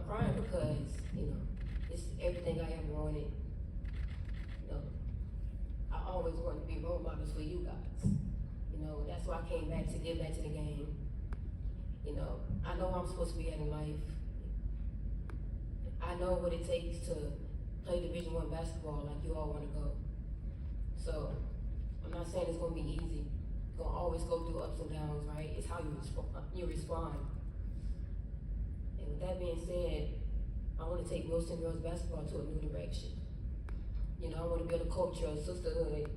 crying because, this is everything I ever wanted. I always wanted to be role models for you guys. That's why I came back to get back to the game. I know I'm supposed to be at in life. I know what it takes to play Division I basketball like you all want to go. So I'm not saying it's going to be easy. You're going to always go through ups and downs, right? It's how you respond. And with that being said, I want to take Wilson girls basketball to a new direction. I want to build a culture of sisterhood.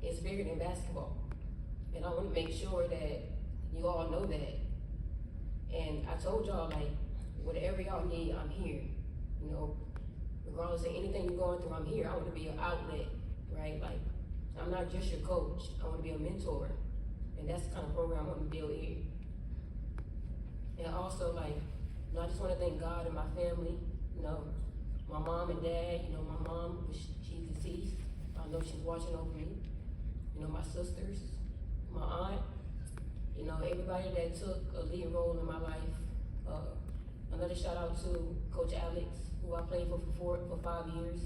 It's bigger than basketball. And I want to make sure that you all know that. And I told y'all, whatever y'all need, I'm here. Regardless of anything you're going through, I'm here. I want to be your outlet, right? I'm not just your coach. I want to be a mentor. And that's the kind of program I want to build here. And also, I just want to thank God and my family, my mom and dad. My mom, she's deceased. I know she's watching over me. My sisters, my aunt, everybody that took a lead role in my life. Another shout out to Coach Alex, who I played for 5 years.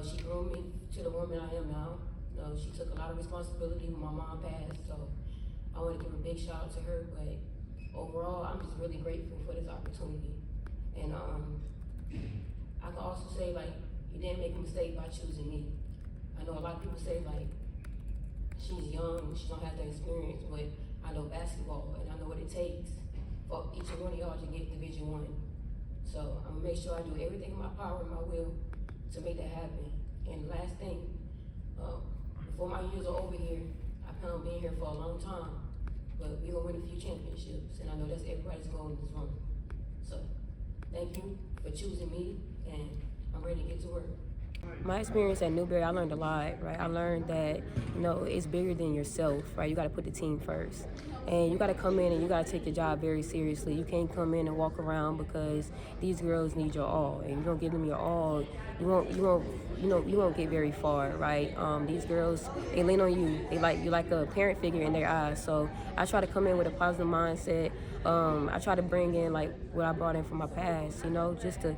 She grew me to the woman I am now. She took a lot of responsibility when my mom passed, so I want to give a big shout out to her. But overall, I'm just really grateful for this opportunity. And I can also say, you didn't make a mistake by choosing me. I know a lot of people say, she's young, she don't have the experience, but I know basketball, and I know what it takes for each and one of y'all to get Division I. So I'm gonna make sure I do everything in my power and my will to make that happen. And last thing, before my years are over here, I plan on being here for a long time, but we're gonna win a few championships, and I know that's everybody's goal in this room. So thank you for choosing me, and I'm ready to get to work. My experience at Newberry, I learned a lot, right? I learned that, it's bigger than yourself, right? You got to put the team first. And you got to come in and you got to take your job very seriously. You can't come in and walk around because these girls need your all. And you don't give them your all, you won't get very far, right? These girls, they lean on you. You're like a parent figure in their eyes. So I try to come in with a positive mindset. I try to bring in what I brought in from my past, just to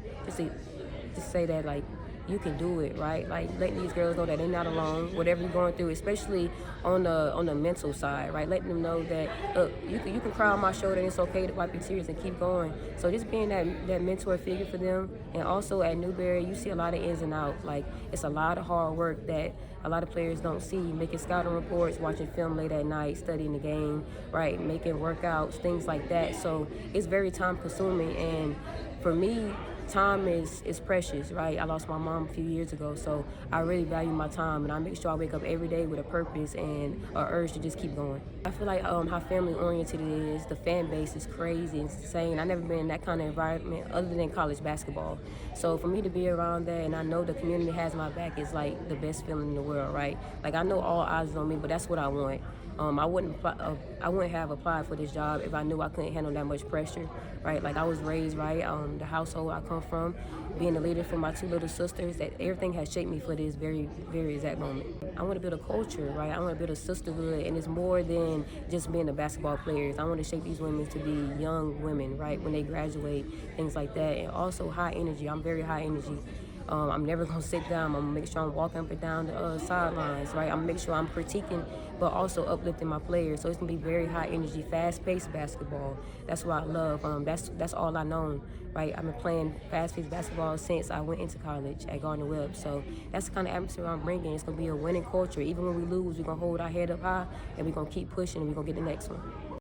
say that you can do it, right? Letting these girls know that they're not alone, whatever you're going through, especially on the mental side, right? Letting them know that, look, you can cry on my shoulder and it's okay to wipe your tears and keep going. So just being that mentor figure for them. And also at Newberry, you see a lot of ins and outs. It's a lot of hard work that a lot of players don't see, making scouting reports, watching film late at night, studying the game, right? Making workouts, things like that. So it's very time consuming. And for me, time is precious, right? I lost my mom a few years ago, so I really value my time, and I make sure I wake up every day with a purpose and an urge to just keep going. I feel like how family-oriented it is. The fan base is crazy, it's insane. I've never been in that kind of environment other than college basketball. So for me to be around that, and I know the community has my back, is the best feeling in the world, right? I know all eyes is on me, but that's what I want. I wouldn't have applied for this job if I knew I couldn't handle that much pressure, right? I was raised right, the household I come from, being a leader for my two little sisters, that everything has shaped me for this very, very exact moment. I want to build a culture, right? I want to build a sisterhood, and it's more than just being the basketball players. I want to shape these women to be young women, right? When they graduate, things like that, and also high energy. I'm very high energy. I'm never going to sit down. I'm going to make sure I'm walking up and down the sidelines, right? I'm going to make sure I'm critiquing, but also uplifting my players. So it's going to be very high energy, fast-paced basketball. That's what I love. That's all I know, right? I've been playing fast-paced basketball since I went into college at Gardner-Webb. So that's the kind of atmosphere I'm bringing. It's going to be a winning culture. Even when we lose, we're going to hold our head up high, and we're going to keep pushing, and we're going to get the next one.